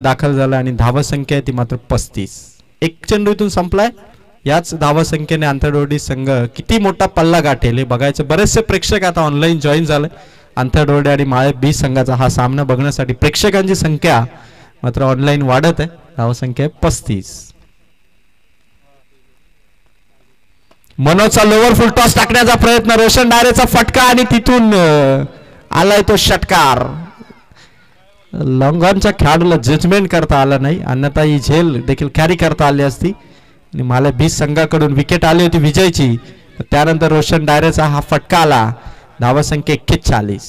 दाखल झाला आणि धावा संख्या आहे ती मात्र 35. एक चेंडू इथून संपलाय. याच धावा संख्येने आंतरडोरडी संघ किती मोठा पल्ला गाठेल हे बघायचं. बरेचसे प्रेक्षक आता ऑनलाईन जॉईन झाले. आंतरडोरडी आणि माळे बी संघाचा हा सामना बघण्यासाठी प्रेक्षकांची संख्या मात्र ऑनलाईन वाढत आहे. धावा संख्या आहे 35. मनोजचा लोअर फुल टॉस टाकण्याचा प्रयत्न, रोशन डायरेचा फटका आणि तिथून आलाय तो षटकार. लॉंगॉनच्या खेळाडूला जजमेंट करता आला नाही, अन्यथा ही झेल देखील कॅरी करता आली असती. आणि मला बी संघाकडून विकेट आली होती विजयची. त्यानंतर रोशन डायरेचा हा फटका आला. धावा संख्या 41.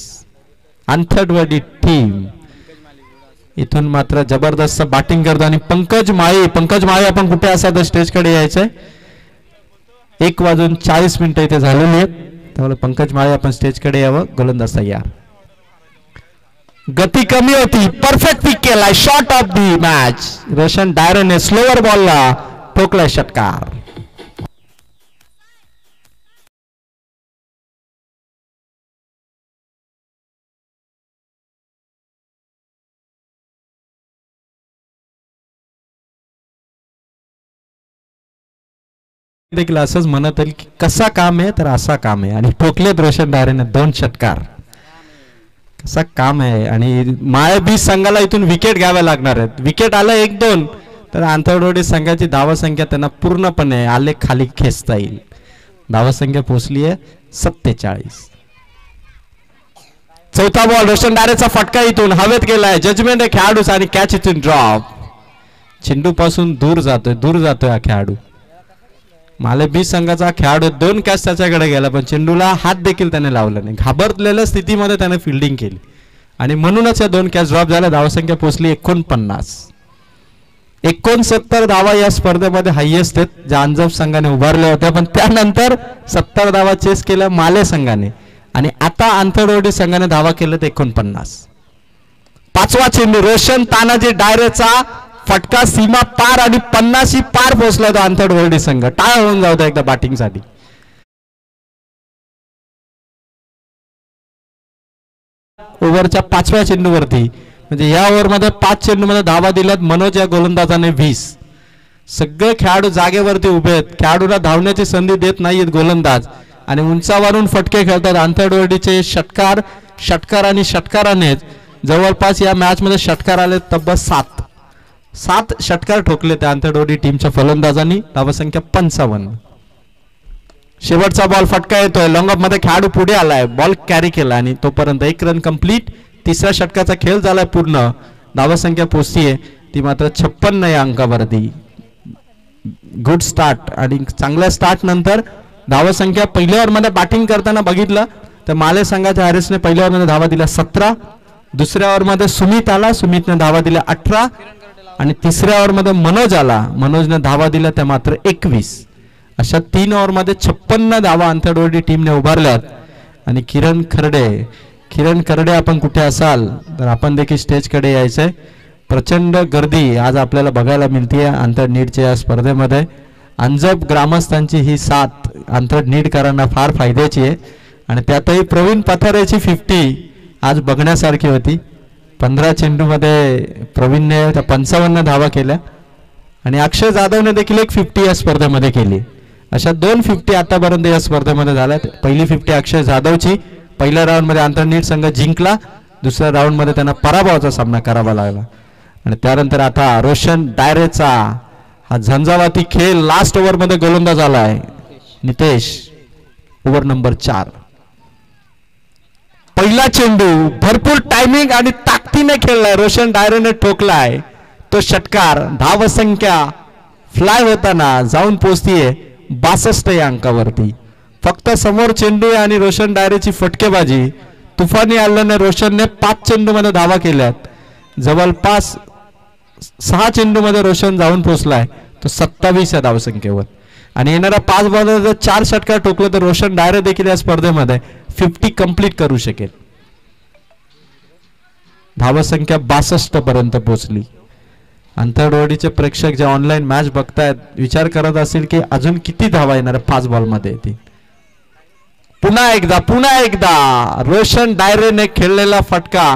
आंतरडोरडी टीम इथून मात्र जबरदस्त बॅटिंग करतो. आणि पंकज माळी आपण कुठे असा तर स्टेजकडे यायचंय. 1:40 इथे झालेली आहेत. त्यामुळे पंकज माळी आपण स्टेजकडे यावं. गोलंदाज तयार. गती कमी होती. परफेक्ट पिक केलाय. Shot of the match. Roshan डायरेने स्लोअर बॉलला ठोकलाय षटकार. देखील असंच म्हणत येईल की कसा काम आहे तर असा काम आहे. आणि ठोकलेत रोशन डायरेने 2 षटकार. कसा काम आहे. आणि माळे बी संघाला इथून विकेट घ्याव्या लागणार आहेत. विकेट आलं 1-2 तर आंतरडोरडी संघाची धावा संख्या त्यांना पूर्णपणे आले खाली खेचता येईल. धावा संख्या पोहोचली आहे 47. चौथा बॉल. रोशन डायरेचा फटका इथून हवेत गेलाय. जजमेंट आहे खेळाडूचा आणि कॅच इथून ड्रॉप. चेंडू पासून दूर जातोय हा खेळाडू. माले बी संघाचा खेळाडू 2 कॅच त्याच्याकडे गेला पण चेंडूला हात देखील त्याने लावला नाही. घाबरलेल्या स्थितीमध्ये त्याने फिल्डिंग केली आणि म्हणूनच या 2 कॅच ड्रॉप झाल्या. धावा संख्या पोहोचली 49. 69 धावा या स्पर्धेमध्ये हायएस्ट आहेत ज्या अंजप संघाने उभारल्या होत्या. पण त्यानंतर 70 धावा चेस केल्या माले संघाने आणि आता आंतरडोरडी संघाने धावा केल्यात 49. 5वा चेंडू. रोशन तानाजी डायरेचा फटका सीमा पार आणि 50 पार पोहोचला तो आंतरडोरडी संघ. टाळ होऊन जाऊ द्या एकदा बॅटिंग साठी. ओव्हरच्या 5व्या चेंडूवरती म्हणजे या ओव्हरमध्ये 5 चेंडूमध्ये धावा दिल्यात मनोज या गोलंदाजाने 20. सगळे खेळाडू जागेवरती उभे आहेत. खेळाडूला धावण्याची संधी देत नाहीत गोलंदाज आणि उंचावरून फटके खेळतात. आंतरडोरडीचे षटकार आणि षटकाराने जवळपास या मॅच मध्ये षटकार आले तब्बल 7 षटकार ठोकले त्या आंतरडोरडी टीमच्या फलंदाजांनी. धावा संख्या 55. शेवटचा बॉल फटका येतोय. लॉंग ऑफ मध्ये खेळाडू पुढे आलाय. बॉल कॅरी केला आणि तोपर्यंत 1 रन कंप्लीट. 3ऱ्या षटकाचा खेळ झालाय पूर्ण. धावा संख्या पोहोचतीये ती मात्र 56 या अंकावरती. गुड स्टार्ट आणि चांगल्या स्टार्ट नंतर धावा संख्या पहिल्या ओव्हर मध्ये बॅटिंग करताना बघितलं तर माले संघाच्या हॅरिसने पहिल्या ओव्हर मध्ये धावा दिल्या 17. दुसऱ्या ओव्हर मध्ये सुमित आला. सुमितने धावा दिल्या 18 आणि 3ऱ्या ओव्हर मध्ये मनोज आला. मनोजने धावा दिल्या त्या मात्र 21. अशा 3 ओव्हर मध्ये 56 धावा आंतरडोरडी टीमने उभारल्यात. आणि किरण खरडे आपण कुठे असाल तर आपण देखील स्टेजकडे यायचंय. प्रचंड गर्दी आज आपल्याला बघायला मिळते आंतरनीडच्या या स्पर्धेमध्ये. अंजप ग्रामस्थांची ही साथ आंतरनीडकरांना फार फायद्याची आहे आणि त्यातही प्रवीण पथारेची 50 आज बघण्यासारखी होती. 15 चेंडूमध्ये प्रवीणने 55 धावा केल्या आणि अक्षय जाधवने देखील एक 50 या स्पर्धेमध्ये केली. अशा 2 50 आतापर्यंत या स्पर्धेमध्ये झाल्यात. पहिली 50 अक्षय जाधवची. पहिल्या राऊंड मध्ये आंतरनीड संघ जिंकला. दुसऱ्या राऊंड मध्ये त्यांना पराभवाचा सामना करावा लागला. आणि त्यानंतर आता रोशन डायरेचा हा झंझावाती खेळ. लास्ट ओव्हर मध्ये गोलंदाज आलाय नितेश. Over number 4. पहिला चेंडू भरपूर टायमिंग आणि ताकदीने खेळलाय. रोशन डायरेने ठोकलाय तो षटकार. धाव संख्या फ्लाय होताना जाऊन पोहोचतीये 62 या अंकावरती. फक्त समोर चेंडू आणि रोशन डायरेची फटकेबाजी तुफानी आल्याने रोशनने 5 चेंडू मध्ये धावा केल्यात. जवळपास 6 चेंडू मध्ये रोशन जाऊन पोहोचलाय तो 27 या धावसंख्येवर. आणि येणाऱ्या 5 बॉलवर जर 4 षटकार ठोकले तर रोशन डायरे देखील या स्पर्धेमध्ये 50 कंप्लीट करू शकेल. धावसंख्या 62 पर्यंत पोहोचली. आंतरडोरडीचे प्रेक्षक जे ऑनलाईन मॅच बघतायत विचार करत असतील की अजून किती धावा येणार 5 बॉलमध्ये येतील. पुन्हा एकदा रोशन डायरेने खेळलेला फटका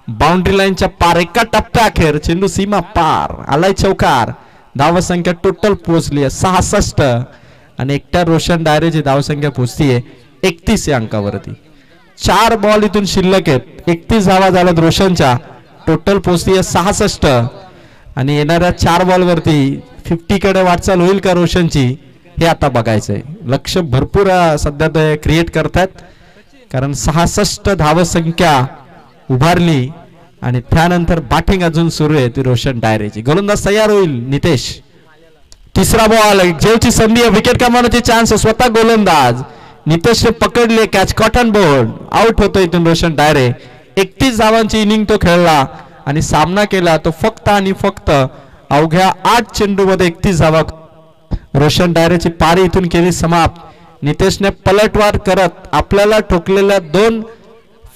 बाउंड्री लाईनच्या पार, एका टप्प्याखेर चेंडू सीमा पार, आलाय चौकार. धावसंख्या टोटल पोहोचली आहे 66 आणि एकट्या रोशन डायरेची धावसंख्या पोहोचतीये 31 या अंकावरती. 4 बॉल इथून शिल्लक आहेत, 31 धावा झाल्यात रोशनच्या, टोटल पोहोचतीये 66 आणि येणाऱ्या 4 बॉल वरती 50 कडे वाटचाल होईल का रोशनची हे आता बघायचंय. लक्ष भरपूर सध्या ते क्रिएट करतायत कारण 66 धावसंख्या उभारली आणि त्यानंतर बॅटिंग अजून सुरू आहे ती रोशन डायरेची. गोलंदाज तयार होईल नितेश. तिसरा बॉल, जेवची संधी आहे, विकेट कमावण्याची चान्स, स्वतः गोलंदाज नितेशने पकडले, कॅच कॉटन बोर्ड, आउट होतो इथून रोशन डायरे. 31 धावांची इनिंग तो खेळला आणि सामना केला तो फक्त आणि फक्त अवघ्या 8 चेंडूमध्ये 31 धावा. रोशन डायरेची पारी इथून केली समाप्त. नितेशने पलटवार करत आपल्याला ठोकलेल्या 2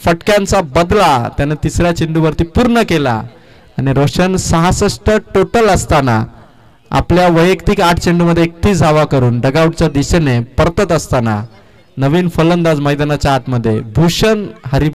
फटक्यांचा बदला त्याने तिसऱ्या चेंडूवरती पूर्ण केला आणि रोशन 66 टोटल असताना आपल्या वैयक्तिक 8 चेंडूमध्ये 31 धावा करून डगआउटच्या दिशेने परतत असताना नवीन फलंदाज मैदानाच्या आतमध्ये भूषण हरी